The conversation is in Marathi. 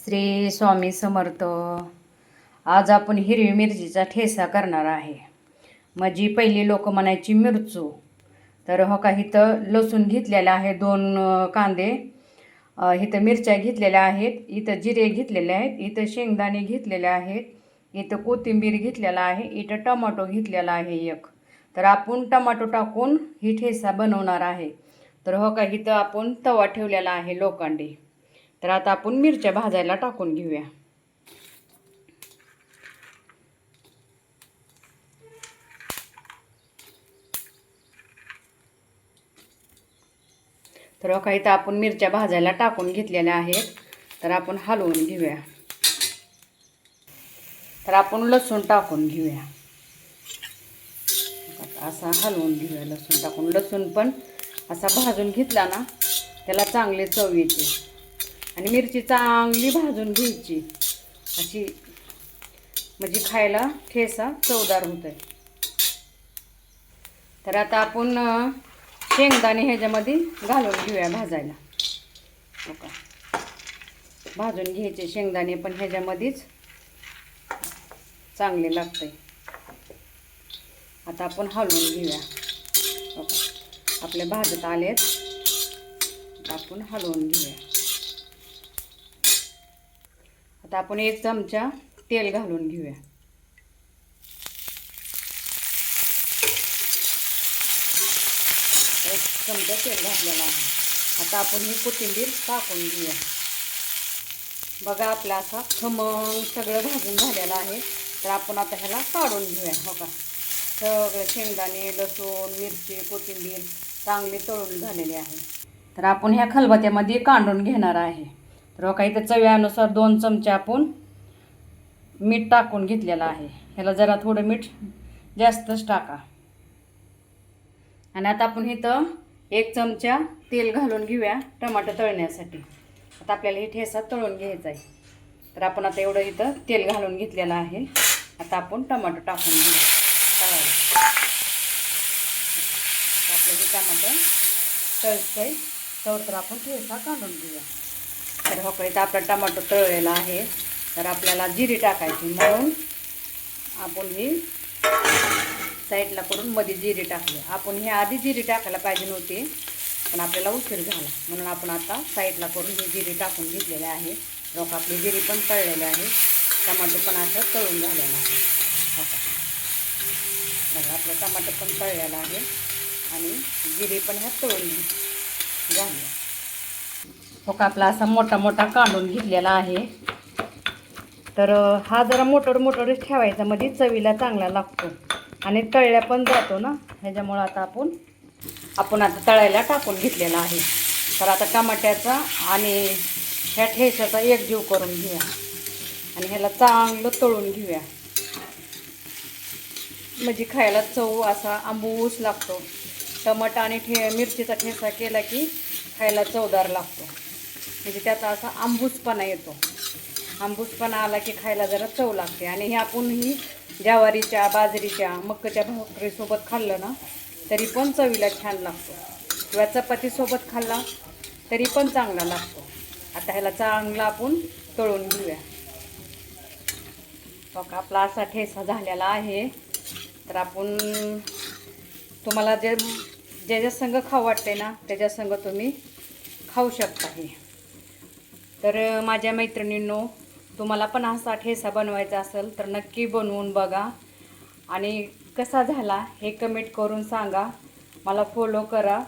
श्री स्वामी समर्थ. आज आपण हिरवी मिरचीचा ठेसा करणार आहे. माझी पहिली लोक म्हणायची मिरचू. तर हो का इथं लसूण घेतलेला आहे, 2 कांदे, इथं मिरच्या घेतलेल्या आहेत, इथं जिरे घेतलेले आहेत, इथं शेंगदाणे घेतलेले आहेत, इथं कोथिंबीर घेतलेला आहे, इथं टमाटो घेतलेला आहे एक. तर आपण टमाटो टाकून ही ठेसा बनवणार आहे. तर हो का इथं आपण तवा ठेवलेला आहे लोखंडी. तर आता आपण मिरच्या भाजायला टाकून घेऊया. तर काही तर आपण मिरच्या भाजायला टाकून घेतलेल्या आहेत. तर आपण हलवून घेऊया. तर आपण लसूण टाकून घेऊया. असा हलवून घेऊया. लसूण टाकून, लसूण पण असा भाजून घेतला ना त्याला चांगले चव येते. आणि मिरची चांगली भाजून घ्यायची अशी, म्हणजे खायला ठेसा चवदार होत आहे. तर आता आपण शेंगदाणे ह्याच्यामध्ये घालून घेऊया भाजायला. हो का, भाजून घ्यायचे शेंगदाणे पण ह्याच्यामध्येच चांगले लागते. आता आपण हलवून घेऊया. हो का, आपले भाजत आलेत. आपण हलवून घेऊया. आता आपण 1 चमचा तेल घालून घेऊया. एक चमचा तेल घातलेला आहे. आता आपण ही कोथिंबीर टाकून घेऊया. बघा आपला असा खमंग सगळं भाजून झालेलं आहे. तर आपण आता ह्याला काढून घेऊया. हो का, सगळं शेंगदाणे, लसूण, मिरची, कोथिंबीर चांगले तळून झालेले आहे. तर आपण ह्या खलबत्त्यामध्ये काढून घेणार आहे. तर काही तर चवीनुसार 2 चमचे आपण मीठ टाकून घेतलेलं आहे. ह्याला जरा थोडं मीठ जास्तच टाका. आणि आता आपण इथं 1 चमचा तेल घालून घेऊया टमाटर तळण्यासाठी. आता आपल्याला हे ठेसा तळून घ्यायचा आहे. तर आपण आता एवढं इथं तेल घालून घेतलेलं आहे. आता आपण टमाटर टाकून घेऊया तळायला. आपलं हे टमाटर तळतंय तर आपण ठेसा काढून घेऊया. तर हो का, इथं आपला टमाटर तळलेला आहे. तर आपल्याला जिरी टाकायची, म्हणून आपण ही साईडला करून मध्ये जिरी टाकली. आपण हे आधी जिरी टाकायला पाहिजे नव्हती, पण आपल्याला उशीर झाला म्हणून आपण आता साईडला करून ही जिरी टाकून घेतलेली आहे. लोक आपली जिरी पण तळलेली आहे, टमाटर पण असं तळून झालेलं आहे. हो का, बघा आपलं टमाटर पण तळलेलं आहे आणि जिरी पण ह्या तळून झाली. हो का, आपला असा मोठा मोठा काढून घेतलेला आहे. तर हा जरा मोठरच ठेवायचा, मध्ये चवीला चांगला लागतो आणि तळल्या पण जातो ना ह्याच्यामुळं. आता आपण आता तळायला टाकून घेतलेला आहे. तर आता टमाट्याचा आणि ह्या ठेच्याचा एकजीव करून घेऊया आणि ह्याला चांगलं तळून घेऊया. म्हणजे खायला चव असा आंबूस लागतो. टमाटा आणि मिरचीचा ठेसा केला की खायला चवदार लागतो. म्हणजे त्याचा असा आंबूसपणा येतो. आंबूसपणा आला की खायला जरा चव लागते. आणि हे आपण ही ज्वारीच्या, बाजरीच्या, मक्याच्या भाकरीसोबत खाल्लं ना तरी पण चवीला छान लागतो, किंवा चपातीसोबत खाल्ला तरी पण चांगला लागतो. आता ह्याला चांगला आपण तळून घेऊया. बघा आपला असा ठेसा झालेला आहे. तर आपण तुम्हाला ज्याच्या संग खाऊ वाटते ना त्याच्या संग तुम्ही खाऊ शकता हे. तर माझ्या मैत्रिणींनो, तुम्हाला पण असा ठेसा बनवायचा असेल तर नक्की बनवून बघा आणि कसा झाला हे कमेंट करून सांगा. मला फॉलो करा.